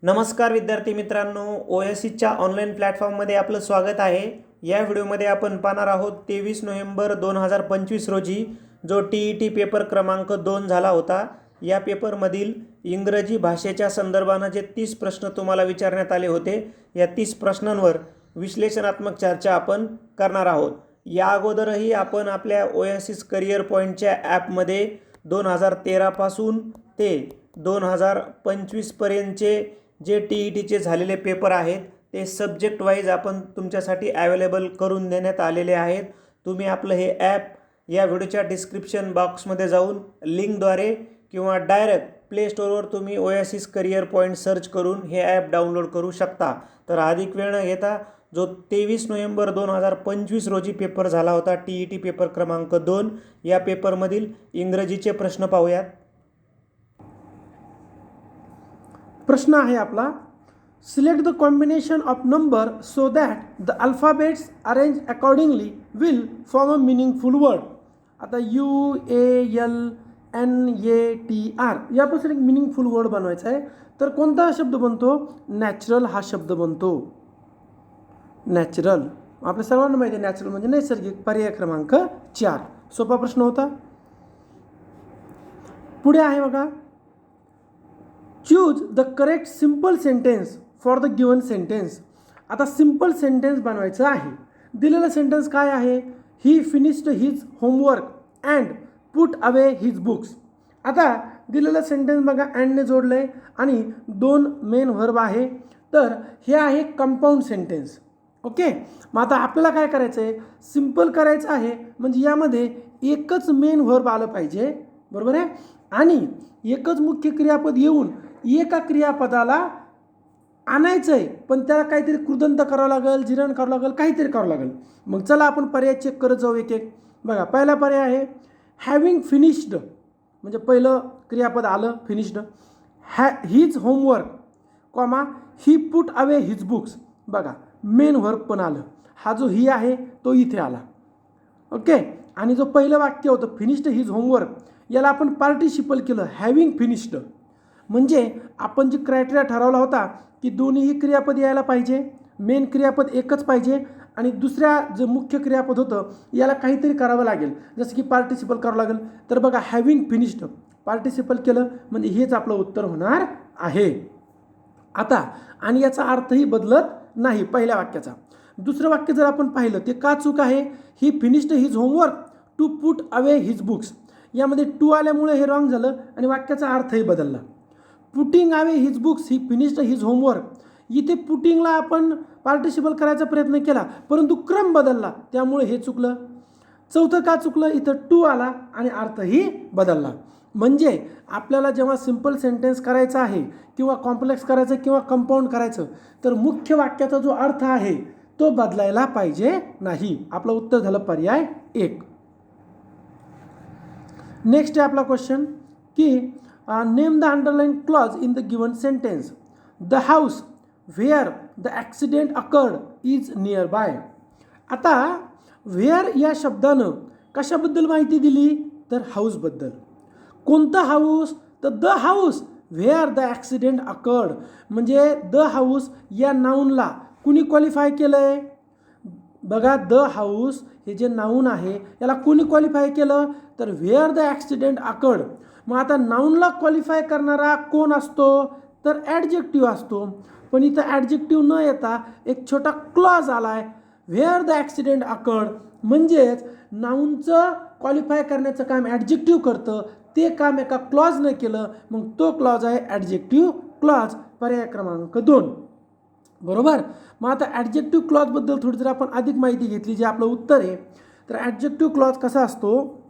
नमस्कार विद्यार्थी मित्रांनो, OSCच्या ऑनलाईन प्लॅटफॉर्ममध्ये आपलं स्वागत आहे। या व्हिडिओमध्ये आपण पाहणार आहोत 23 नोव्हेंबर 2025 रोजी जो TET पेपर क्रमांक 2 झाला होता। या पेपरमधील इंग्रजी भाषेच्या संदर्भाने जे 30 प्रश्न तुम्हाला विचारण्यात आले होते, या 30 प्रश्नांवर विश्लेषणात्मक चर्चा आपण करणार आहोत। या अगोदरही आपण आपल्या OSC करियर पॉइंटच्या ॲपमध्ये 2013 पासून ते 2025 पर्यंतचे जे TETचे झालेले पेपर आहेत ते सब्जेक्ट वाईज आपण तुमच्यासाठी अवेलेबल करून देण्यात आलेले आहेत। तुम्ही आपलं हे ॲप या व्हिडिओच्या डिस्क्रिप्शन बॉक्समध्ये जाऊन लिंकद्वारे किंवा डायरेक्ट प्ले स्टोअरवर तुम्ही OSC करियर पॉइंट सर्च करून हे ॲप डाउनलोड करू शकता। तर अधिक वेळ न घेता जो 23 नोव्हेंबर 2025 रोजी पेपर झाला होता TET पेपर क्रमांक 2, या पेपरमधील इंग्रजीचे प्रश्न पाहूयात। प्रश्न आहे आपला, select the combination of number so that the alphabets arrange accordingly will form a meaningful word. आता UALNATR यापासून एक मिनिंगफुल वर्ड बनवायचा आहे। तर कोणता शब्द बनतो? नॅचरल हा शब्द बनतो। नॅचरल आपल्या सर्वांना माहिती आहे, नॅचरल म्हणजे नैसर्गिक। पर्याय क्रमांक 4। सोपा प्रश्न होता। पुढे आहे बघा, choose the correct simple sentence for the given sentence. आता सिंपल सेंटेन्स बनवायचं आहे। दिलेलं सेंटेन्स काय आहे? He finished his homework and put away his books. आता दिलेलं सेंटेन्स बघा, अँडने जोडलं आहे आणि 2 मेन व्हर्ब आहे। तर हे आहे कंपाऊंड सेंटेन्स। ओके, मग आता आपल्याला काय करायचं आहे? सिंपल करायचं आहे, म्हणजे यामध्ये एकच मेन व्हर्ब आलं पाहिजे, बरोबर आहे, आणि एकच मुख्य क्रियापद येऊन एका क्रियापदाला आणायचं आहे, पण त्याला काहीतरी कृदंत करावं लागेल, जिरण करावं लागेल, काहीतरी करावं लागेल। मग चला आपण पर्याय चेक करत जाऊ एक एक। बघा, पहिला पर्याय आहे हॅविंग फिनिश्ड, म्हणजे पहिलं क्रियापद आलं फिनिश्ड, हिज होमवर्क, कॉमा ही पुट अवे हिज बुक्स। बघा, मेन वर्क पण आलं, हा जो ही आहे तो इथे आला। ओके, आणि जो पहिलं वाक्य होतं फिनिश्ड हिज होमवर्क, याला आपण पार्टिसिपल केलं हॅविंग फिनिश्ड। म्हणजे आपण जी क्रायटेरिया ठरवला होता की दोन्हीही क्रियापद यायला पाहिजे, मेन क्रियापद एकच पाहिजे, आणि दुसऱ्या जे मुख्य क्रियापद होतं याला काहीतरी करावं लागेल, जसं की पार्टिसिपल करावं लागेल। तर बघा, हॅविंग फिनिश्ड पार्टिसिपल केलं म्हणजे हेच आपलं उत्तर होणार आहे। आता आणि याचा अर्थही बदलत नाही पहिल्या वाक्याचा। दुसरं वाक्य जर आपण पाहिलं ते का चूक आहे? He finished his homework to put away his books, यामध्ये टू आल्यामुळे हे रॉंग झालं आणि वाक्याचा अर्थही बदलला। Putting away his books, he finished his homework, इथे पुटिंगला आपण पार्टिसिपल करायचा प्रयत्न केला, परंतु क्रम बदलला, त्यामुळे हे चुकलं। चौथं का चुकलं? इथं टू आला आणि अर्थही बदलला। म्हणजे आपल्याला जेव्हा सिंपल सेंटेन्स करायचा आहे किंवा कॉम्प्लेक्स करायचं किंवा कंपाऊंड करायचं, तर मुख्य वाक्याचा जो अर्थ आहे तो बदलायला पाहिजे नाही। आपलं उत्तर झालं पर्याय 1। नेक्स्ट आहे आपला क्वेश्चन की name the underline clause in the given sentence. The house where the accident occurred is near by. आता व्हेअर या शब्दानं कशाबद्दल माहिती दिली? तर हाऊसबद्दल। कोणतं हाऊस? तर the house where the accident occurred, म्हणजे द हाऊस या नाऊनला कुणी क्वालिफाय केलं आहे? बघा, द हाऊस हे जे नाऊन आहे याला कोणी क्वालिफाय केलं? तर व्हेअर द ॲक्सिडेंट अकर्ड। मग आता नाऊनला क्वालिफाय करणारा कोण असतो? तर ॲडजेक्टिव्ह असतो। पण इथं ॲडजेक्टिव्ह न येता एक छोटा क्लॉज आला आहे, व्हेअर द ॲक्सिडेंट अकर्ड, म्हणजेच नाऊनचं क्वालिफाय करण्याचं काम ॲडजेक्टिव्ह करतं, ते काम एका क्लॉजनं केलं, मग तो क्लॉज आहे ॲडजेक्टिव्ह क्लॉज। पर्याय क्रमांक 2, बरोबर। मग आता ॲडजेक्टिव्ह क्लॉजबद्दल थोडी जर आपण अधिक माहिती घेतली, जे आपलं उत्तर आहे, तर ॲडजेक्टिव्ह क्लॉज कसा असतो?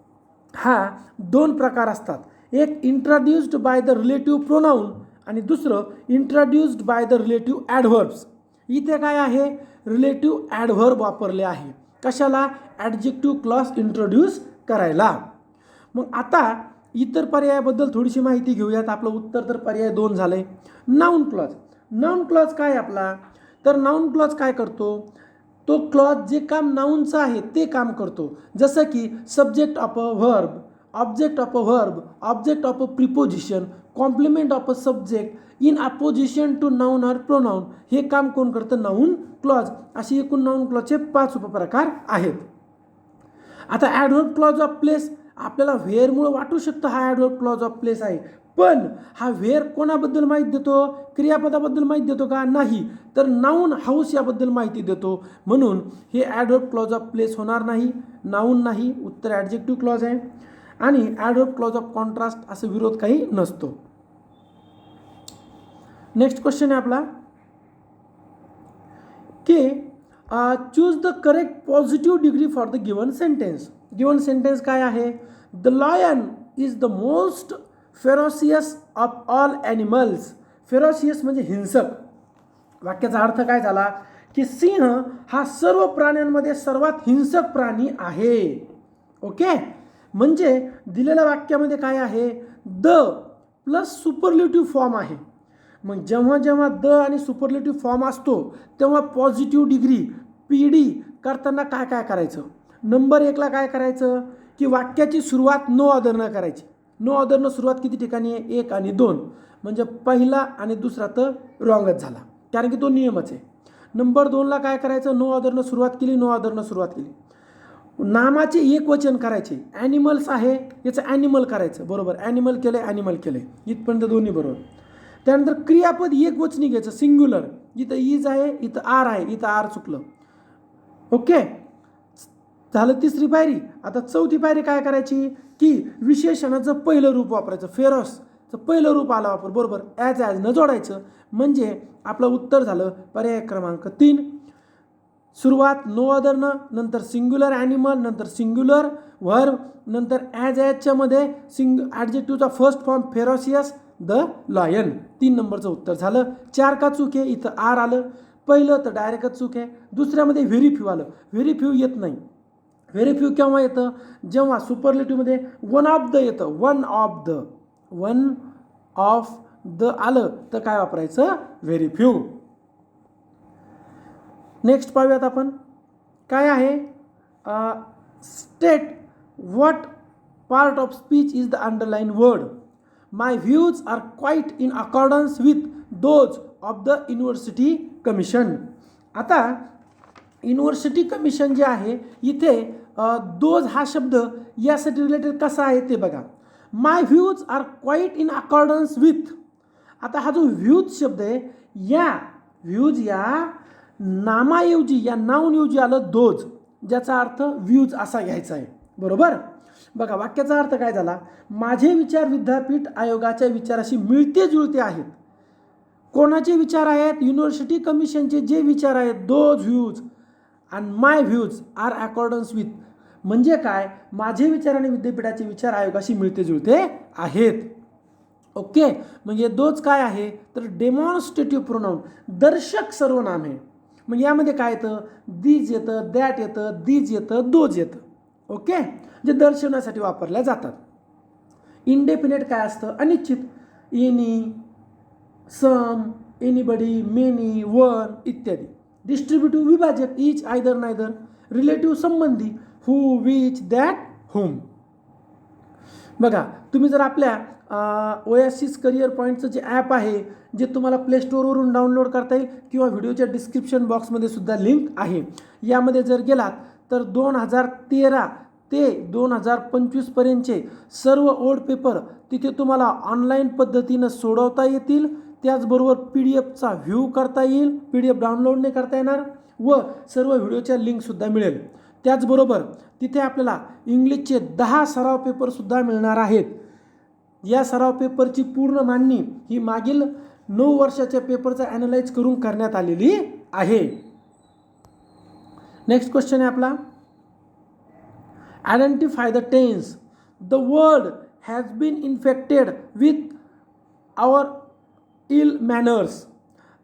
हा 2 प्रकार असतात, एक introduced by the relative pronoun आणि दुसरं इंट्रोड्यूस्ड बाय द रिलेटिव्ह ॲडव्हर्ब्स। इथे काय आहे? रिलेटिव्ह ॲडव्हर्ब वापरले आहे, कशाला? ॲडजेक्टिव्ह क्लॉज इंट्रोड्यूस करायला। मग आता इतर पर्यायाबद्दल थोडीशी माहिती घेऊयात। आपलं उत्तर तर पर्याय 2 झालंय, नाऊन क्लॉज। नाऊन क्लॉज काय आपला? तर नाऊन क्लॉज काय करतो? तो क्लॉज जे काम नाऊनचं आहे ते काम करतो, जसं की subject of a verb, object of a verb, object of a preposition, complement of a subject, in apposition to noun or pronoun. हे काम कोण करतं? Noun clause. अशी एकूण नाऊन क्लॉजचे 5 उपप्रकार आहेत. आता ॲडव्हर्ब क्लॉज ऑफ प्लेस आपल्याला व्हेअरमुळे वाटू शकतं हा ॲडव्हर्ब क्लॉज ऑफ प्लेस आहे, पण हा व्हेअर कोणाबद्दल माहिती देतो? क्रियापदाबद्दल माहिती देतो का? नाही. तर नाऊन हाऊस याबद्दल माहिती देतो. म्हणून हे ॲडव्हर्ब क्लॉज ऑफ प्लेस होणार नाही, नाऊन नाही. उत्तर ॲडजेक्टिव्ह क्लॉज आहे. आणि ॲडव्हर्ब क्लॉज ऑफ कॉन्ट्रास्ट असं विरोध काही नसतो. नेक्स्ट क्वेश्चन आहे आपला की choose the correct positive degree for the given sentence. Given sentence काय आहे? The lion is the most ferocious of all animals. Ferocious म्हणजे हिंसक. वाक्याचा अर्थ काय झाला की सिंह हा सर्व प्राण्यांमध्ये सर्वात हिंसक प्राणी आहे. ओके, म्हणजे दिलेल्या वाक्यामध्ये काय आहे? द प्लस सुपरलेटिव्ह फॉर्म आहे. मग जेव्हा जेव्हा द आणि सुपरलेटिव्ह फॉर्म असतो तेव्हा पॉझिटिव्ह डिग्री PD करताना काय काय करायचं? नंबर 1ला काय करायचं की वाक्याची सुरुवात नो अदरनं करायची. नो अदरनं सुरुवात किती ठिकाणी आहे? 1 आणि 2. म्हणजे पहिला आणि दुसरा तर रॉंगच झाला, कारण की तो नियमच आहे. नंबर 2ला काय करायचं? नो अदरनं सुरुवात केली, नो अदरनं सुरुवात केली. नामाचे एक वचन करायचे. ॲनिमल्स आहे याचं ॲनिमल करायचं, बरोबर. ॲनिमल केलं, ॲनिमल केलं, इथपर्यंत दोन्ही बरोबर. त्यानंतर क्रियापद एक वचनी घ्यायचं, सिंग्युलर. इथं इज आहे, इथं आर आहे, इथं आर चुकलं. ओके, झालं तिसरी पायरी. आता चौथी पायरी काय करायची की विशेषणाचं पहिलं रूप वापरायचं. फेरोसचं पहिलं रूप आलं वापर, बरोबर. ॲज न जोडायचं. म्हणजे आपलं उत्तर झालं पर्याय क्रमांक 3. सुरुवात नो अदरनं, नंतर सिंग्युलर ॲनिमल, नंतर सिंग्युलर व्हर्ब, नंतर ॲजच्या मध्ये ॲडजेक्टिव्हचा first form ferocious, the lion. 3 नंबरचं उत्तर झालं. 4 का चूक आहे? इथं आर आलं. पहिलं तर डायरेक्टच चूक आहे. दुसऱ्यामध्ये व्हेरीफ्यू आलं. व्हेरीफ्यू येत नाही. व्हेरीफ्यू केव्हा येतं? जेव्हा सुपरलेटिव्हमध्ये वन ऑफ द येतं. वन ऑफ द आलं तर काय वापरायचं? व्हेरीफ्यू. नेक्स्ट पाहूयात आपण काय आहे. State what part of speech is the underline word. My views are quite in accordance with those of the university commission. आता युनिव्हर्सिटी कमिशन जे आहे इथे दोज हा शब्द यासाठी रिलेटेड कसा आहे ते बघा. My views are quite in accordance with. आता हा जो व्ह्यूज शब्द आहे, या व्ह्यूज या नामाऐवजी, या नाऊनऐवजी आलं दोज, ज्याचा अर्थ व्ह्यूज असा घ्यायचा आहे, बरोबर. बघा वाक्याचा अर्थ काय झाला? माझे विचार विद्यापीठ आयोगाच्या विचाराशी मिळते जुळते आहेत. कोणाचे विचार आहेत? युनिव्हर्सिटी कमिशनचे जे विचार आहेत, दोज व्ह्यूज आणि माय व्ह्यूज आर अकॉर्डन्स विथ. म्हणजे काय? माझे विचार आणि विद्यापीठाचे विचार आयोगाशी मिळते जुळते आहेत. ओके, म्हणजे दोज काय आहे? तर डेमॉन्स्ट्रेटिव्ह प्रोनाऊन, दर्शक सर्वनाम आहे. मग यामध्ये काय येतं? दीज येतं, दॅट येतं, दीज येतं, दोज येतं. ओके, जे दर्शवण्यासाठी वापरल्या जातात. इंडेफिनेट काय असतं? अनिश्चित. एनी, सम, एनीबडी, मेनी, वन इत्यादी. डिस्ट्रीब्युटिव्ह विभाजक, इच, आयदर, नायदर. रिलेटिव्ह संबंधी, हू, विच, दॅट, हुम. बघा तुम्ही जर आपल्या ओएसिस करिअर पॉईंटचं जे ॲप आहे जे तुम्हाला प्ले स्टोअरवरून डाउनलोड करता येईल किंवा व्हिडिओच्या डिस्क्रिप्शन बॉक्समध्ये सुद्धा लिंक आहे, यामध्ये जर गेलात तर 2013 ते 2025 पर्यंतचे सर्व ओल्ड पेपर तिथे तुम्हाला ऑनलाईन पद्धतीनं सोडवता येतील. त्याचबरोबर PDF व्ह्यू करता येईल, PDF डाउनलोड नाही करता येणार, व सर्व व्हिडिओच्या लिंकसुद्धा मिळेल. त्याचबरोबर तिथे आपल्याला इंग्लिशचे 10 सराव पेपरसुद्धा मिळणार आहेत. या सराव पेपरची पूर्ण मांडणी ही मागील 9 वर्षाच्या पेपरचा ॲनालाइज करून करण्यात आलेली आहे. नेक्स्ट क्वेश्चन आहे आपला. Identify the tense. The word has been infected with our ill manners.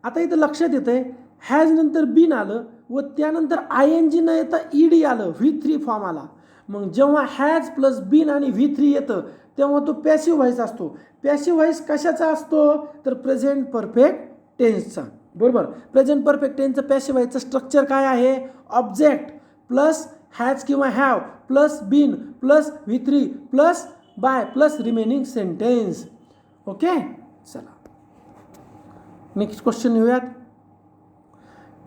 आता इथं लक्षात येतं आहे हॅज नंतर बीन आलं व त्यानंतर ING न येता ED आलं, V3 फॉर्म आला. मग जेव्हा हॅज प्लस बीन आणि V3 येतं तेव्हा तो पॅसिव्ह व्हॉइस असतो. पॅसिव्ह व्हॉइस कशाचा असतो? तर प्रेझेंट परफेक्ट टेन्सचा, बरोबर. प्रेझेंट परफेक्ट टेन्सचं पॅसिव्ह व्हॉइसचं स्ट्रक्चर काय आहे? ऑब्जेक्ट प्लस हॅज किंवा have plus been plus V3 plus by plus remaining sentence. Okay, चला. नेक्स्ट क्वेश्चन घेऊयात.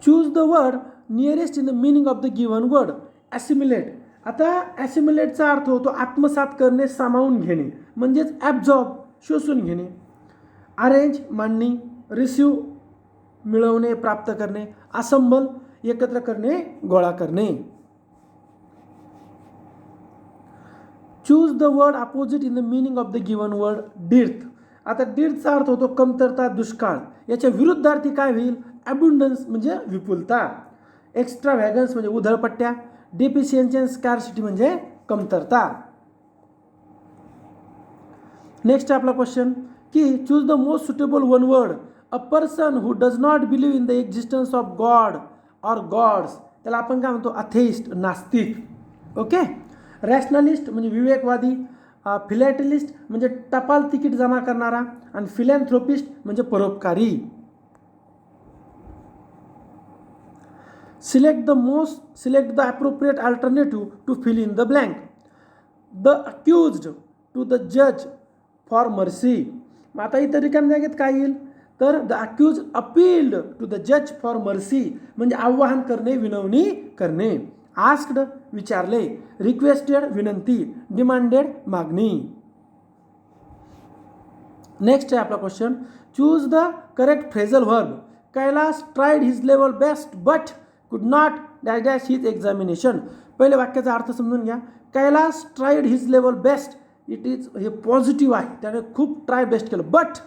Choose the word nearest in the meaning of the given word. Assimilate. आता ॲसिम्युलेटचा अर्थ होतो आत्मसात करणे, सामावून घेणे, म्हणजेच ॲब्झॉर्ब, शोषून घेणे. अरेंज मांडणी, रिसिव्ह मिळवणे, प्राप्त करणे, असंबल एकत्र करणे, गोळा करणे. Choose the word opposite in the meaning of the given word. Dearth. आता डिर्थचा अर्थ होतो कमतरता, दुष्काळ. याच्या विरुद्धार्थी काय होईल? ॲबुंडन्स म्हणजे विपुलता. एक्स्ट्रा व्हॅगन्स म्हणजे उधळपट्ट्या. डेफिशियन्सी अँड स्कॅर्सिटी म्हणजे कमतरता. नेक्स्ट आपला क्वेश्चन की choose the most suitable one word. A person who does not believe in the existence of God or gods. त्याला आपण काय म्हणतो? अथेइस्ट, नास्तिक. ओके. रॅशनलिस्ट म्हणजे विवेकवादी. फिलॅटेलिस्ट म्हणजे टपाल तिकीट जमा करणारा. आणि फिलॅन्थ्रोपिस्ट म्हणजे परोपकारी. Select the appropriate alternative to fill in the blank. The accused to the जज फॉर मर्सी. मग आता इतर रिकाम्या जागेत काय येईल? तर the accused appealed to the जज फॉर मर्सी म्हणजे आवाहन करणे, विनवणी करणे. आस्क्ड विचारले. रिक्वेस्टेड विनंती. डिमांडेड मागणी. नेक्स्ट आहे आपला question. Choose the correct phrasal verb. Kailas tried his level best but could not dash dash his examination. पहिले वाक्याचा अर्थ समजून घ्या. Kailas tried his level best. It is हे पॉझिटिव्ह आहे, त्याने खूप ट्राय बेस्ट केलं. बट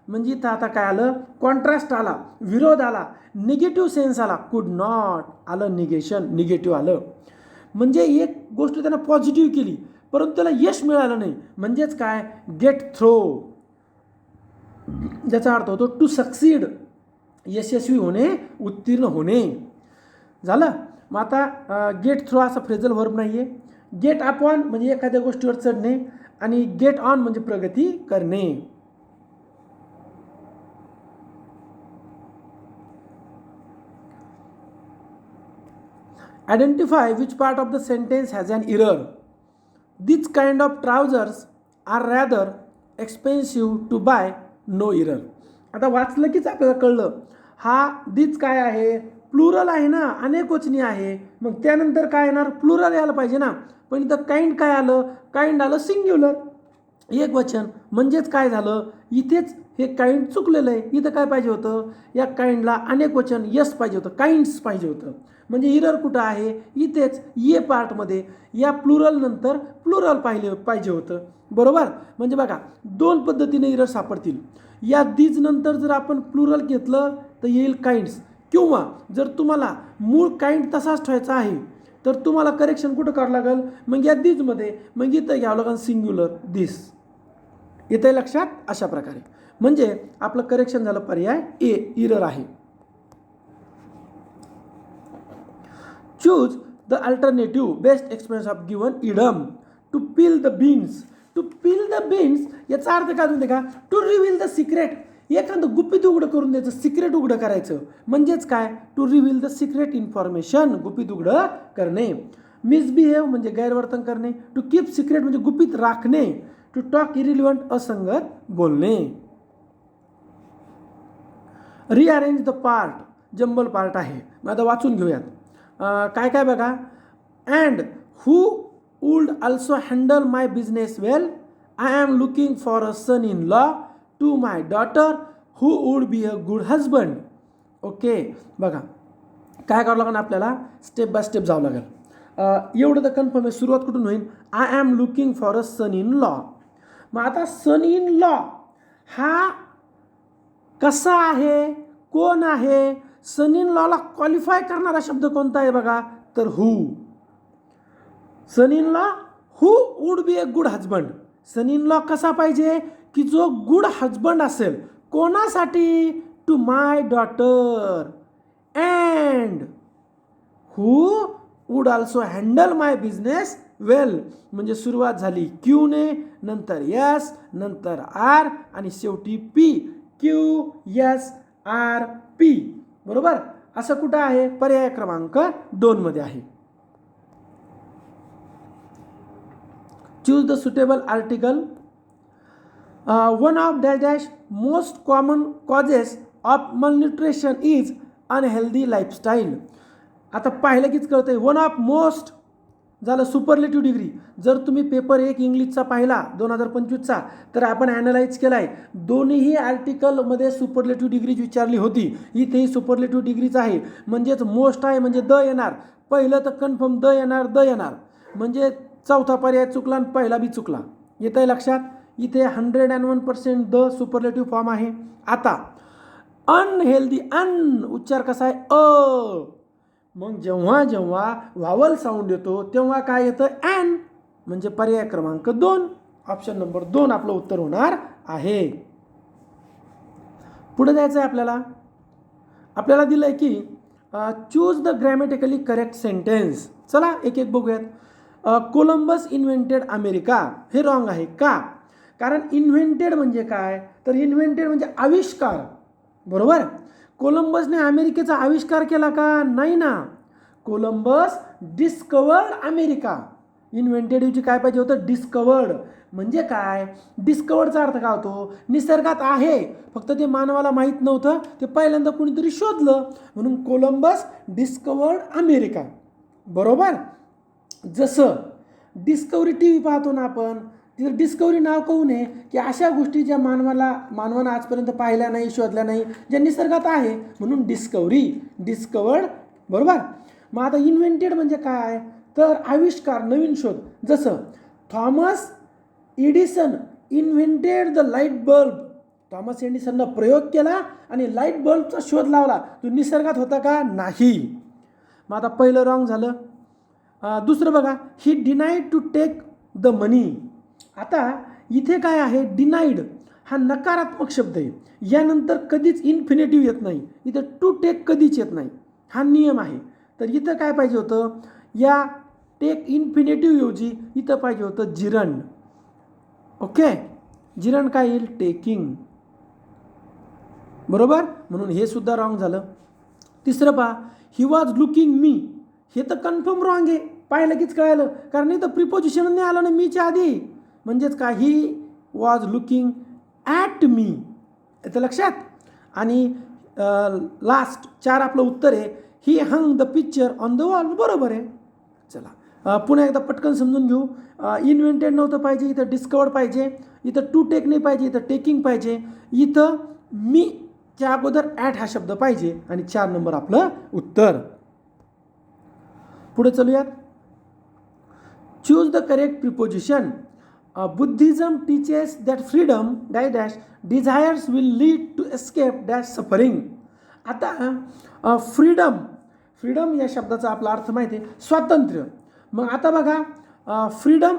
म्हणजे इथं आता काय आलं? कॉन्ट्रास्ट आला, विरोध आला, निगेटिव्ह सेन्स आला. कुड नॉट आलं निगेशन, निगेटिव्ह आलं. म्हणजे एक गोष्ट त्यानं पॉझिटिव्ह केली परंतु त्याला यश मिळालं नाही. म्हणजेच काय? Get through. ज्याचा अर्थ होतो टू सक्सीड, यशस्वी होणे, उत्तीर्ण होणे. झालं. मग आता गेट थ्रो असा फ्रेझल व्हर्ब नाही आहे. गेट अपॉन म्हणजे एखाद्या गोष्टीवर चढणे आणि गेट ऑन म्हणजे प्रगती करणे. Identify which part of the sentence has an error. This kind of trousers are rather expensive to buy, no error. आता वाचलं कीच आपल्याला कळलं हा दिस काय आहे? प्लुरल आहे ना, अनेकवचनी आहे. मग त्यानंतर काय येणार? प्लुरल यायला पाहिजे ना. पण इथं काइंड काय आलं? काइंड आलं सिंग्युलर, एक वचन. म्हणजेच काय झालं? इथेच हे काइंड चुकलेलं आहे. इथं काय पाहिजे होतं? या काइंडला अनेक वचन यस पाहिजे होतं, काइंड्स पाहिजे होतं. म्हणजे इरर कुठं आहे? इथेच ये पार्टमध्ये या प्लुरल नंतर प्लुरल पाहिजे होतं. बरोबर. म्हणजे बघा दोन पद्धतीने इरर सापडतील. या दीज नंतर जर आपण प्लुरल घेतलं तर येईल काइंड्स. किंवा जर तुम्हाला मूळ काइंड तसाच ठेवायचा आहे तर तुम्हाला करेक्शन कुठं करावं लागेल? मग या दीजमध्ये मग इथं घ्यावं लागेल सिंग्युलर दिस. येते लक्षात? अशा प्रकारे म्हणजे आपलं करेक्शन झालं पर्याय ए, इरर आहे. Choose the alternative best experience of given idiom. To peel the beans. To peel the beans याचा अर्थ काय होते का? To reveal the secret. एखादं गुपित उघडं करून द्यायचं, सिक्रेट उघडं करायचं. म्हणजेच काय? To reveal the secret information, गुपित उघडं करणे. मिसबिहेव म्हणजे गैरवर्तन करणे. टू कीप सिक्रेट म्हणजे गुपित राखणे. टू टॉक इरिलिव्हंट असंगत बोलणे. Rearrange the part, jumble part आहे. मग आता वाचून घेऊयात. काय काय बघा. And who would also handle my business well. I am looking for a son in law to my daughter who would be a good husband. Okay. बघा काय करावं लागेल आपल्याला? स्टेप बाय स्टेप जावं लागेल. एवढं तर कन्फर्म आहे. सुरुवात कुठून होईल? I am looking for a son in law. मग आता सन इन लॉ हा कसा आहे? कोण आहे? सन इन लॉला क्वालिफाय करणारा शब्द कोणता आहे बघा? तर who. Son in law who would be a good husband. Son in law कसा पाहिजे? की जो गुड हजबंड असेल. कोणासाठी? To my daughter. And who would also handle my business well. म्हणजे सुरुवात झाली क्यूने, नंतर यस, नंतर आर आणि शेवटी P. Q S R P. बरोबर. असं कुठं आहे? पर्याय क्रमांक 2 मध्ये आहे. Choose the suitable article. One of dash dash most common causes of malnutrition is unhealthy lifestyle. आता पाहिलं कीच कळतंय. वन ऑफ मोस्ट झालं सुपरलेटिव्ह डिग्री. जर तुम्ही पेपर 1 इंग्लिशचा पाहिला 2025चा तर आपण ॲनालाइज केला आहे. दोन्हीही आर्टिकलमध्ये सुपरलेटिव्ह डिग्रीज विचारली होती. इथेही सुपरलेटिव्ह डिग्रीच आहे. म्हणजेच मोस्ट आहे म्हणजे द येणार. पहिलं तर कन्फर्म द येणार. म्हणजे चौथा पर्याय चुकला आणि पहिला बी चुकला. येतं आहे लक्षात. इथे 101% द सुपरलेटिव्ह फॉर्म आहे. आता अनहेल्दी उच्चार कसा आहे अ. मग जेव्हा जेव्हा वावल साऊंड येतो तेव्हा काय येतं ॲन. म्हणजे पर्याय क्रमांक 2 ऑप्शन नंबर 2 आपलं उत्तर होणार आहे. पुढे जायचं आहे आपल्याला दिलं आहे की choose the grammatically correct sentence. चला एक एक बघूयात. कोलंबस इन्व्हेंटेड अमेरिका हे रॉंग आहे. का? कारण इन्व्हेंटेड म्हणजे काय तर इन्व्हेंटेड म्हणजे आविष्कार. बरोबर. कोलंबसने अमेरिकेचा आविष्कार केला का? नाही ना. Columbus discovered America. इन्व्हेंटेड ऐवजी काय पाहिजे होतं डिस्कवर्ड. म्हणजे काय डिस्कवर्डचा अर्थ काय होतो निसर्गात आहे फक्त ते मानवाला माहीत नव्हतं. ते पहिल्यांदा कुणीतरी शोधलं म्हणून कोलंबस डिस्कवर्ड अमेरिका. बरोबर. जसं डिस्कवरी टी व्ही पाहतो ना आपण. तिथं डिस्कवरी नाव कहून आहे की अशा गोष्टी ज्या मानवानं आजपर्यंत पाहिल्या नाही शोधल्या नाही ज्या निसर्गात आहे म्हणून डिस्कवर्ड. बरोबर. मग आता इन्व्हेंटेड म्हणजे काय तर आविष्कार नवीन शोध. जसं Thomas Edison invented the light bulb. Thomas एडिसननं प्रयोग केला आणि लाईट बल्बचा शोध लावला. तो निसर्गात होता का? नाही. मग आता पहिलं रॉंग झालं. दुसरं बघा ही डिनाईड टू टेक द मनी. आता इथे काय आहे डिनाईड हा नकारात्मक शब्द आहे. यानंतर कधीच इन्फिनेटिव्ह येत नाही. इथं टू टेक कधीच येत नाही. हा नियम आहे. तर इथं काय पाहिजे होतं या टेक इन्फिनेटिव्ह ऐवजी इथं पाहिजे होतं जिरण. ओके. जिरण काय येईल टेकिंग. बरोबर. म्हणून हे सुद्धा रॉंग झालं. तिसरं पहा ही वॉज लुकिंग मी. हे तर कन्फर्म रॉंग आहे. पाहिलं कीच कळालं कारण इथं प्रिपोजिशन नाही आलं ना मीच्या आधी. म्हणजेच काय he was looking at me. येतं लक्षात. आणि लास्ट 4 आपलं उत्तर आहे he hung the picture on the wall. बरोबर आहे. चला पुन्हा एकदा पटकन समजून घेऊ. इन्व्हेंटेड नव्हतं पाहिजे इथं डिस्कवर्ड पाहिजे. इथं टू टेक नाही पाहिजे इथं टेकिंग पाहिजे. इथं मीच्या अगोदर ॲट हा शब्द पाहिजे आणि 4 नंबर आपलं उत्तर. पुढे चलूयात. Choose the correct preposition. Buddhism teaches that freedom dash desires will lead to escape dash suffering. आता फ्रीडम या शब्दाचा आपला अर्थ माहिती आहे स्वातंत्र्य. मग आता बघा फ्रीडम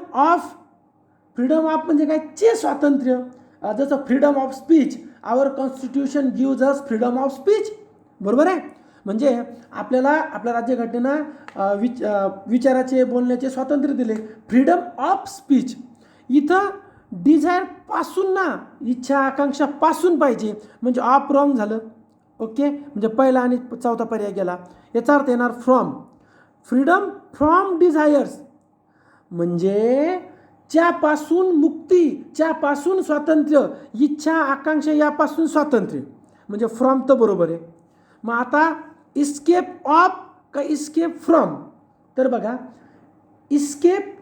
ऑफ म्हणजे काय चे स्वातंत्र्य. जसं freedom of speech our constitution gives us freedom of speech. बरोबर आहे. म्हणजे आपल्याला आपल्या राज्यघटनेनं विचाराचे बोलण्याचे स्वातंत्र्य दिले. Freedom of speech. इथं डिझायर पासून ना इच्छा आकांक्षा पासून पाहिजे म्हणजे ऑफ रॉंग झालं. ओके. म्हणजे पहिला आणि चौथा पर्याय गेला. याचा अर्थ येणार फ्रॉम. फ्रीडम फ्रॉम डिझायर्स म्हणजे च्यापासून मुक्ती च्यापासून स्वातंत्र्य इच्छा आकांक्षा यापासून स्वातंत्र्य म्हणजे फ्रॉम तर बरोबर आहे. मग आता इस्केप ऑफ का इस्केप फ्रॉम. तर बघा इस्केप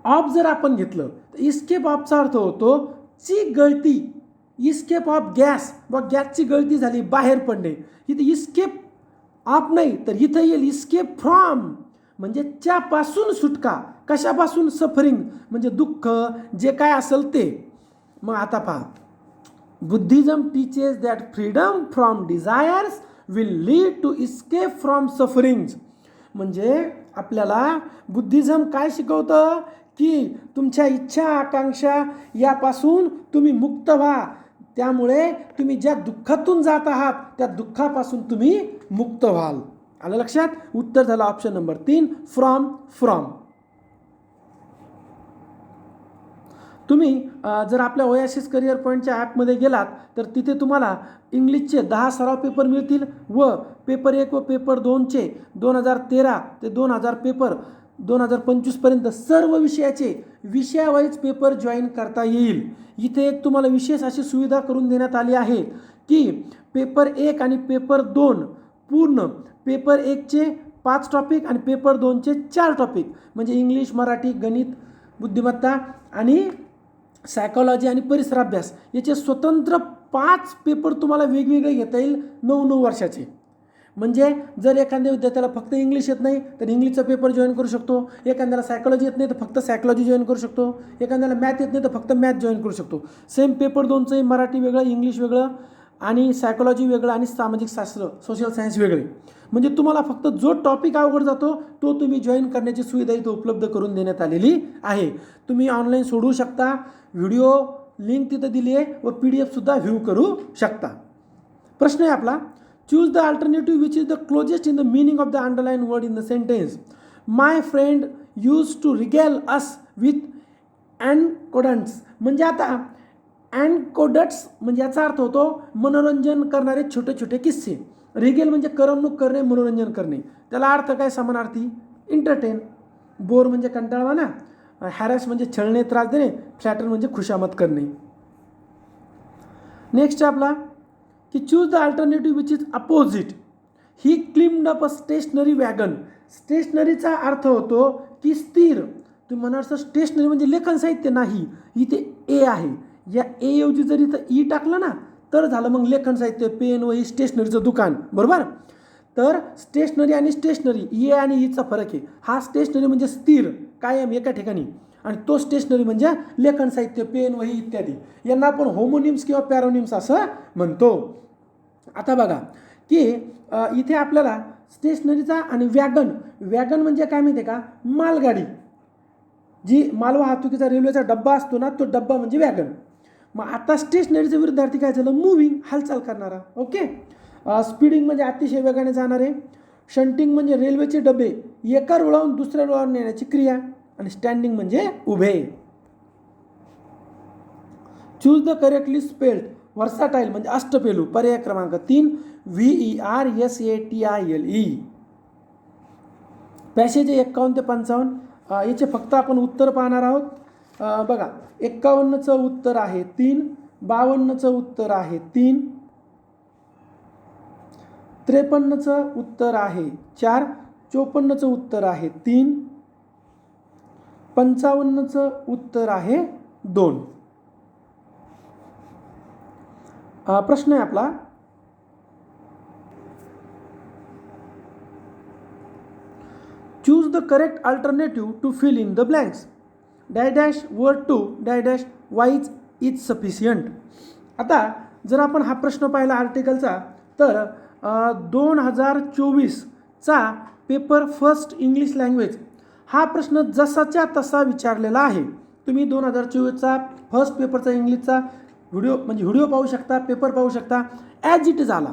ऑफ जर आपण घेतलं तर इस्केप ऑफचा अर्थ होतो ची गळती. इस्केप ऑफ गॅस व गॅसची गळती झाली बाहेर पडणे. इथे इस्केप ऑफ नाही तर इथं येईल इस्केप फ्रॉम म्हणजे च्यापासून सुटका. कशापासून सफरिंग म्हणजे दुःख जे काय असेल ते. मग आता पहा Buddhism teaches that freedom from desires will lead to escape from sufferings. म्हणजे आपल्याला बुद्धिझम काय शिकवतं की तुमच्या इच्छा आकांक्षा यापासून तुम्ही मुक्त व्हा. त्यामुळे तुम्ही ज्या दुःखातून जात आहात त्या दुःखापासून तुम्ही मुक्त व्हाल. आलं लक्षात. उत्तर झालं ऑप्शन नंबर 3 फ्रॉम. तुम्ही जर आपल्या ओएसिस करिअर पॉईंटच्या ॲपमध्ये गेलात तर तिथे तुम्हाला इंग्लिशचे 10 सराव पेपर मिळतील व पेपर 1 व पेपर 2चे 2013 ते 2000 पेपर 2025पर्यंत सर्व विषयाचे विषयावाईज पेपर जॉईन करता येईल. इथे एक तुम्हाला विशेष अशी सुविधा करून देण्यात आली आहे की पेपर 1 आणि पेपर 2 पूर्ण पेपर 1चे 5 टॉपिक आणि पेपर 2चे 4 टॉपिक म्हणजे इंग्लिश, मराठी, गणित, बुद्धिमत्ता आणि सायकॉलॉजी आणि परिसराभ्यास याचे स्वतंत्र 5 पेपर तुम्हाला वेगवेगळे घेता येईल 9 वर्षाचे. म्हणजे जर एखाद्या विद्यार्थ्याला फक्त इंग्लिश येत नाही तर इंग्लिशचा पेपर जॉईन करू शकतो, एखाद्याला सायकॉलॉजी येत नाही तर फक्त सायकॉलॉजी जॉईन करू शकतो, एखाद्याला मॅथ येत नाही तर फक्त मॅथ जॉईन करू शकतो. सेम पेपर 2चंही मराठी वेगळं, इंग्लिश वेगळं आणि सायकॉलॉजी वेगळं आणि सामाजिक शास्त्र सोशल सायन्स वेगळे. म्हणजे तुम्हाला फक्त जो टॉपिक अवघड जातो तो तुम्ही जॉईन करण्याची सुविधा इथं उपलब्ध करून देण्यात आलेली आहे. तुम्ही ऑनलाईन सोडवू शकता, व्हिडिओ लिंक तिथं दिली आहे व PDF सुद्धा व्ह्यू करू शकता. प्रश्न आहे आपला, choose the alternative which is the closest in the meaning of the underline word in the sentence. My friend use to regale us with anecdotes. म्हणजे आता अँडकोडट्स म्हणजे याचा अर्थ होतो मनोरंजन करणारे छोटे छोटे किस्से. रिगेल म्हणजे करमणूक करणे, मनोरंजन करणे. त्याला अर्थ काय समानार्थी? एंटरटेन. बोर म्हणजे कंटाळवाणा, हॅरॅस म्हणजे छळणे, त्रास देणे, फ्लॅटर म्हणजे खुशामत करणे. नेक्स्ट आपला की choose the alternative which is opposite. He climbed up a stationary wagon. स्टेशनरीचा अर्थ होतो की स्थिर. तुम्ही म्हणाल सर स्टेशनरी म्हणजे लेखन साहित्य नाही, इथे ए आहे, या ए ऐवजी जर इथं ई टाकलं ना तर झालं मग लेखन साहित्य, पेन, वही, स्टेशनरीचं दुकान. बरोबर. तर स्टेशनरी आणि स्टेशनरी ए आणि ईचा फरक आहे. हा स्टेशनरी म्हणजे स्थिर कायम एका ठिकाणी आणि तो स्टेशनरी म्हणजे लेखन साहित्य, पेन, वही इत्यादी. यांना आपण होमोनिम्स किंवा पॅरोनिम्स असं म्हणतो. आता बघा की इथे आपल्याला स्टेशनरीचा आणि वॅगन. वॅगन म्हणजे काय माहिती आहे का? मालगाडी. जी मालवाहतुकीचा रेल्वेचा डब्बा असतो ना तो डब्बा म्हणजे वॅगन. मग आता स्टेशनरीच्या विरुद्धार्थी काय झालं? मूव्हिंग, हालचाल करणारा. ओके. स्पीडिंग म्हणजे अतिशय वेगाने जाणारे. शंटिंग म्हणजे रेल्वेचे डबे एका रुळावरून दुसऱ्या रुळावर नेण्याची क्रिया. आणि स्टँडिंग म्हणजे उभे. Choose the correctly spelled. Versatile म्हणजे अष्टपेलू. पर्याय क्रमांक 3 VERSATILE. पॅसेज 51 ते 55 याचे फक्त आपण उत्तर पाहणार आहोत. बघा 51चं उत्तर आहे 3, 52चं उत्तर आहे 3, 53चं उत्तर आहे 4, 54चं उत्तर आहे 3, 55चं उत्तर आहे 2. प्रश्न आहे आपला, choose the correct alternative to fill in the blanks. Dash dash word to dash dash wise is sufficient. आता जर आपण हा प्रश्न पाहिला आर्टिकलचा तर 2024चा पेपर फर्स्ट इंग्लिश लँग्वेज हा प्रश्न जसाच्या तसा विचारलेला आहे. तुम्ही 2024चा फर्स्ट पेपरचा इंग्लिशचा व्हिडिओ पाहू शकता, पेपर पाहू शकता. ॲज इट इज आला.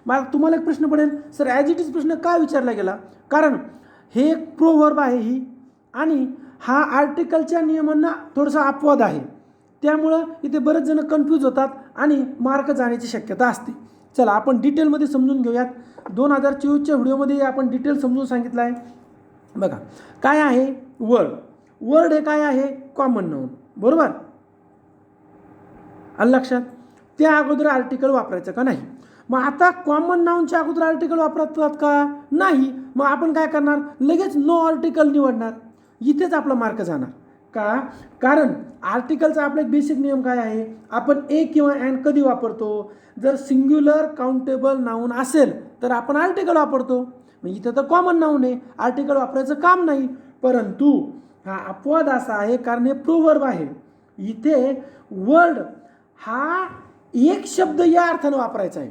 मग तुम्हाला एक प्रश्न पडेल, सर ॲज इट इज प्रश्न का विचारला गेला? कारण हे एक प्रोव्हर्ब आहे ही आणि हा आर्टिकलच्या नियमांना थोडासा अपवाद आहे. त्यामुळं इथे बरेच जण कन्फ्यूज होतात आणि मार्क जाण्याची शक्यता असते. चला आपण डिटेलमध्ये समजून घेऊयात. 2024च्या व्हिडिओमध्ये आपण डिटेल समजून सांगितलं आहे. बघा काय आहे वर्ड. वर्ड हे काय आहे? Common noun. बरोबर. आलं लक्षात? त्या अगोदर आर्टिकल वापरायचं का नाही? मग आता कॉमन नाऊनच्या अगोदर आर्टिकल वापरतात का? नाही. मग आपण काय करणार? लगेच नो आर्टिकल निवडणार. इथेच आपला मार्क जाणार. का? कारण आर्टिकलचा आपला एक बेसिक नियम काय आहे? आपण ए किंवा अँड कधी वापरतो? जर सिंग्युलर काउंटेबल नाऊन असेल तर आपण आर्टिकल वापरतो. मग इथं तर कॉमन नाऊन आहे, आर्टिकल वापरायचं काम नाही. परंतु हा अपवाद असा आहे कारण हे प्रोव्हर्ब आहे. इथे वर्ड हा एक शब्द या अर्थानं वापरायचा आहे.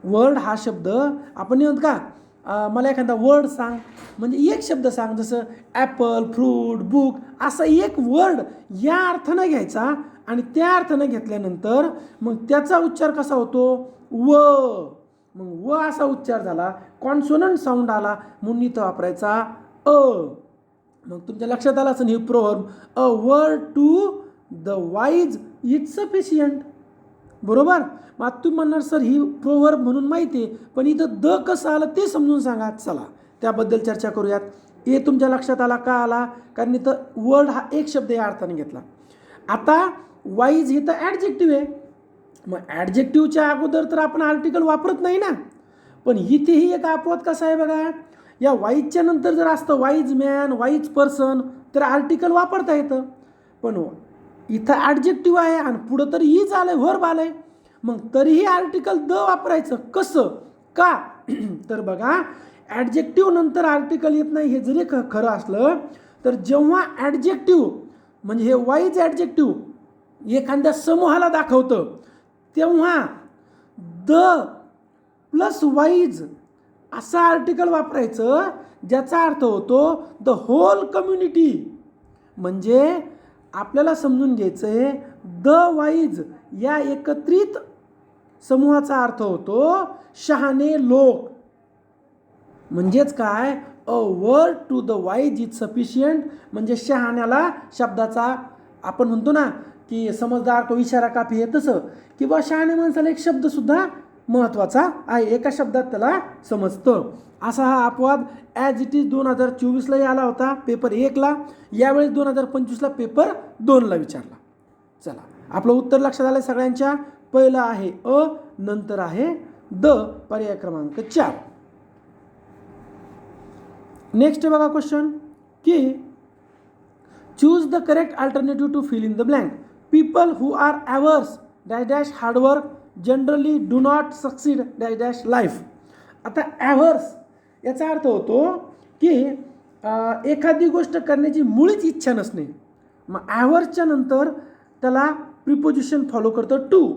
वर्ड हा शब्द आपण म्हणतो का मला एखादा वर्ड सांग म्हणजे एक शब्द सांग, जसं ॲपल, फ्रूट, बुक असा एक वर्ड या अर्थानं घ्यायचा आणि त्या अर्थानं घेतल्यानंतर मग त्याचा उच्चार कसा होतो? व. मग व असा उच्चार झाला, कॉन्सोनंट साऊंड आला म्हणून इथं वापरायचा अ. मग तुमच्या लक्षात आलं असं हे proverb a word to the wise is sufficient. बरोबर. मग तुम्ही म्हणणार सर ही प्रोव्हर्ब म्हणून माहिती आहे पण इथं द कसं आलं ते समजून सांगा. चला त्याबद्दल चर्चा करूयात. ए तुमच्या लक्षात आला का आला? कारण इथं वर्ड हा एक शब्द या अर्थाने घेतला. आता वाईज इथं ॲडजेक्टिव्ह आहे, मग ॲडजेक्टिव्हच्या अगोदर तर आपण आर्टिकल वापरत नाही ना. पण इथेही एक अपवाद कसा आहे बघा, या वाईजच्या नंतर जर असतं वाईज मॅन, वाईज पर्सन, तर आर्टिकल वापरता येतं. पण इथं ॲडजेक्टिव्ह आहे आणि पुढं तर हीच आलं आहे, व्हर्ब आलं आहे, मग तरीही आर्टिकल द वापरायचं. कसं का? तर बघा, ॲडजेक्टिव्ह नंतर आर्टिकल येत नाही हे जरी खरं असलं तर जेव्हा ॲडजेक्टिव्ह म्हणजे हे वाईज ॲडजेक्टिव्ह एखाद्या समूहाला दाखवतं तेव्हा द प्लस वाईज असं आर्टिकल वापरायचं ज्याचा अर्थ होतो द होल कम्युनिटी. म्हणजे आपल्याला समजून घ्यायचं आहे द वाईज या एकत्रित समूहाचा अर्थ होतो शहाणे लोक. म्हणजेच काय, a word to the wise is sufficient. म्हणजे शहाण्याला शब्दाचा आपण म्हणतो ना की समजदार तो इशारा काफी आहे, तसं किंवा शहाण्या माणसाला एक शब्दसुद्धा महत्त्वाचा आहे, एका शब्दात त्याला समजतं. असा हा अपवाद ॲज इट इज 2024लाही आला होता पेपर 1ला, यावेळेस 2025ला पेपर 2ला विचारला. चला, आपलं उत्तर लक्षात आलं सगळ्यांच्या. पहिलं आहे अ, नंतर आहे द, पर्याय क्रमांक 4. नेक्स्ट बघा क्वेश्चन की choose the correct alternative to fill in the blank. People who are averse dash dash hard work generally do not succeed dash dash life. आता ॲव्हर्स याचा अर्थ होतो की एखादी गोष्ट करण्याची मुळीच इच्छा नसणे. मग ॲव्हर्सच्या नंतर त्याला प्रिपोजिशन फॉलो करतं टू.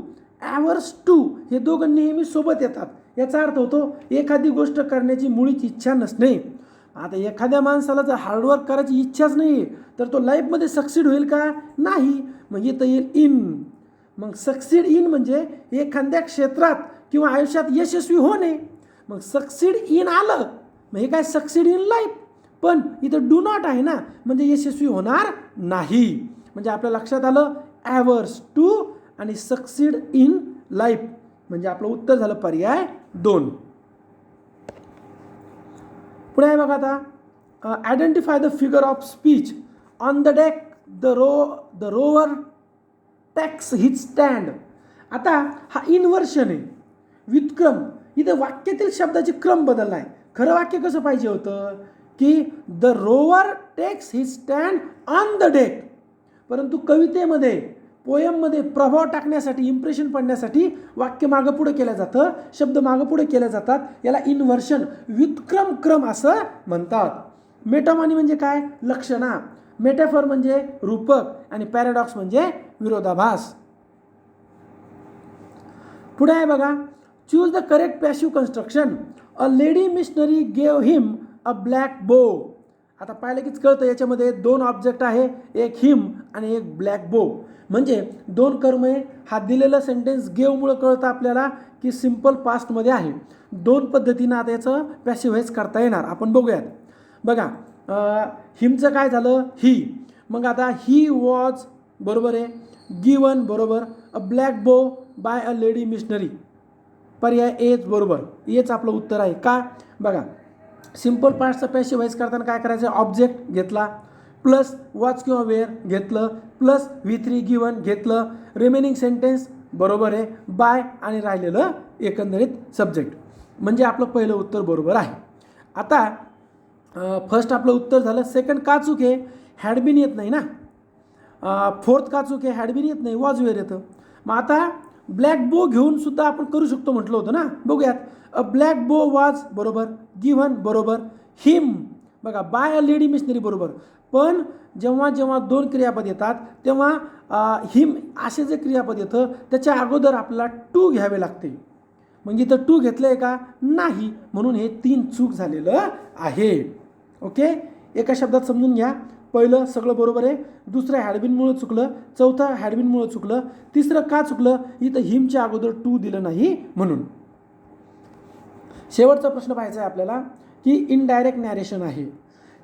ॲव्हर्स टू हे दोघं नेहमी सोबत येतात. याचा अर्थ होतो एखादी गोष्ट करण्याची मुळीच इच्छा नसणे. आता एखाद्या माणसाला जर हार्डवर्क करायची इच्छाच नाही तर तो लाईफमध्ये सक्सीड होईल का? नाही. मग इथं येईल इन. मग सक्सीड इन म्हणजे एखाद्या क्षेत्रात किंवा आयुष्यात यशस्वी होणे. मग सक्सीड इन आलं मग हे काय, सक्सीड इन लाईफ. पण इथं डू नॉट आहे ना, म्हणजे यशस्वी होणार नाही. म्हणजे आपल्या लक्षात आलं ॲव्हर्स टू आणि सक्सीड इन लाईफ. म्हणजे आपलं उत्तर झालं पर्याय 2. पुढे आहे बघा आता, identify the figure of speech on the deck the rover takes his stand. आता हा इन्व्हर्शन आहे, व्युत्क्रम. इथं वाक्यातील शब्दाचे क्रम बदलला आहे. खरं वाक्य कसं पाहिजे होतं की the rover takes his stand on the deck. परंतु कवितेमध्ये पोयममध्ये प्रभाव टाकण्यासाठी, इम्प्रेशन पडण्यासाठी वाक्य मागं पुढे केलं जातं, शब्द मागं पुढे केले जातात. याला इन्व्हर्शन, व्युत्क्रम क्रम असं म्हणतात. मेटामॉनी म्हणजे काय, लक्षणा. मेटाफर म्हणजे रूपक आणि पॅराडॉक्स म्हणजे विरोधाभास. पुढे आहे बघा, choose the correct passive construction. A lady missionary gave him a black बो. आता पाहिलं कीच कळतं याच्यामध्ये 2 ऑब्जेक्ट आहे, एक हिम आणि एक ब्लॅक बो. म्हणजे 2 कर्म आहे. हा दिलेला सेंटेन्स गेवमुळं कळतं आपल्याला की सिम्पल पास्टमध्ये आहे. 2 पद्धतीनं आता याचं पॅसिव्हाइज करता येणार. आपण बघूयात. बघा, हिमचं काय झालं, ही. मग आता ही वॉज बरोबर आहे, गिवन बरोबर, अ ब्लॅक बो बाय अ लेडी मिशनरी, पर्याय एच बरोबर. हेच आपलं उत्तर आहे. का बघा, सिम्पल पास्टचं पॅसिव्हाइज करताना काय करायचं, ऑब्जेक्ट घेतला प्लस वॉच किंवा वेअर घेतलं प्लस V3 गिवन घेतलं, रिमेनिंग सेंटेन्स बरोबर आहे, बाय आणि राहिलेलं एकंदरीत सब्जेक्ट. म्हणजे आपलं पहिलं उत्तर बरोबर आहे. आता फर्स्ट आपलं उत्तर झालं. सेकंड का चूक आहे, हॅडबिन येत नाही ना. फोर्थ का चूक आहे, हॅडबिन येत नाही, वॉज वेअर येतं. मग आता ब्लॅक बो घेऊन सुद्धा आपण करू शकतो म्हटलं होतं ना. बघूयात, अ ब्लॅक बो वॉज बरोबर, गिव्हन बरोबर, हिम बघा बाय अ लेडी मिशनरी बरोबर. पण जेव्हा जेव्हा 2 क्रियापद येतात तेव्हा हिम असे जे क्रियापद येतं त्याच्या अगोदर आपल्याला टू घ्यावे लागते. मग इथं टू घेतलं आहे का, नाही. म्हणून हे 3 चूक झालेलं आहे. ओके, एका शब्दात समजून घ्या. पहिलं सगळं बरोबर आहे, दुसरं हॅडबिनमुळं चुकलं, चौथं हॅडबिनमुळं चुकलं, तिसरं का चुकलं, इथं हिमच्या अगोदर टू दिलं नाही म्हणून. शेवटचा प्रश्न पाहायचा आहे आपल्याला की इनडायरेक्ट नॅरेशन आहे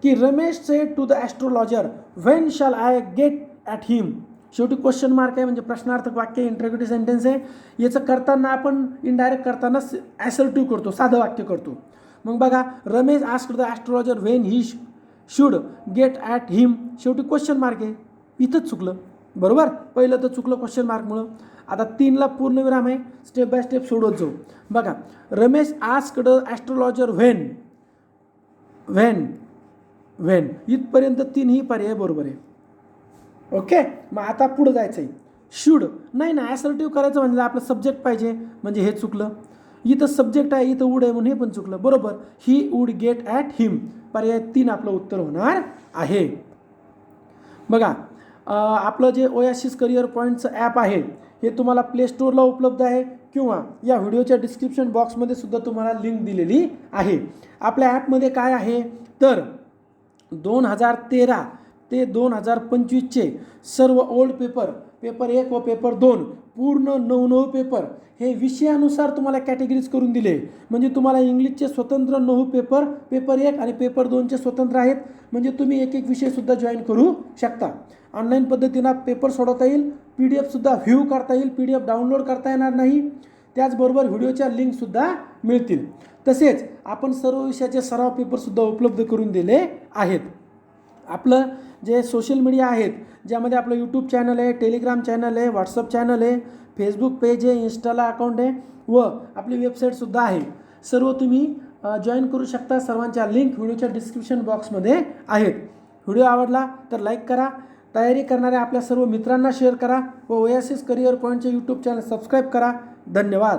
की Ramesh said to the astrologer when shall I get at him. शेवटी क्वेश्चन मार्क आहे, म्हणजे प्रश्नार्थक वाक्य, इंटरग्रेटिव्ह सेंटेन्स आहे. याचं करताना आपण इनडायरेक्ट करताना ॲसर्टिव्ह करतो, साधं वाक्य करतो. मग बघा, Ramesh asked the astrologer when he should get at him, शेवटी क्वेश्चन मार्क आहे, इथंच चुकलं. बरोबर, पहिलं तर चुकलं क्वेश्चन मार्कमुळं. आता 3ला पूर्णविराम आहे, स्टेप बाय स्टेप सोडवत जाऊ. बघा, Ramesh asked astrologer when when इथपर्यंत 3ही पर्याय बरोबर आहे. ओके, मग आता पुढं जायचं आहे. शुड नाही ना, ॲसर्टिव्ह करायचं म्हणजे आपलं सब्जेक्ट पाहिजे, म्हणजे हे चुकलं. इथं सब्जेक्ट आहे, इथं वूड आहे म्हणून हे पण चुकलं. बरोबर, ही वूड गेट ॲट हिम, पर्याय 3 आपलं उत्तर होणार आहे. बघा, आपलं जे ओयासिस करिअर पॉईंटचं ॲप आहे हे तुम्हाला प्ले स्टोअरला उपलब्ध आहे किंवा या व्हिडिओच्या डिस्क्रिप्शन बॉक्समध्ये सुद्धा तुम्हाला लिंक दिलेली आहे. आपल्या ॲपमध्ये काय आहे तर 2013 ते 2025चे सर्व ओल्ड पेपर 1 व पेपर 2 पूर्ण 9 पेपर हे विषयानुसार तुम्हाला कॅटेगरीज करून दिले. म्हणजे तुम्हाला इंग्लिशचे स्वतंत्र 9 पेपर 1 आणि पेपर 2चे स्वतंत्र आहेत. म्हणजे तुम्ही एक विषयसुद्धा जॉईन करू शकता. ऑनलाईन पद्धतीनं पेपर सोडवता येईल, PDF-सुद्धा व्ह्यू करता येईल, PDF डाउनलोड करता येणार नाही. त्याचबरोबर व्हिडिओच्या लिंकसुद्धा मिळतील. तसेच आपण सर्व विषयाचे सराव पेपरसुद्धा उपलब्ध करून दिले आहेत. आपलं जे सोशल मीडिया आहेत, ज्यामध्ये आपलं यूट्यूब चॅनल आहे, टेलिग्राम चॅनल आहे, व्हॉट्सअप चॅनल आहे, फेसबुक पेज आहे, इंस्टाला अकाउंट आहे व आपली वेबसाईटसुद्धा आहे. सर्व तुम्ही जॉईन करू शकता. सर्वांच्या लिंक व्हिडिओच्या डिस्क्रिप्शन बॉक्समध्ये आहेत. व्हिडिओ आवडला तर लाईक करा, तयारी करणाऱ्या आपल्या सर्व मित्रांना शेअर करा व ओयासिस करिअर पॉईंटचे यूट्यूब चॅनल सबस्क्राईब करा. धन्यवाद.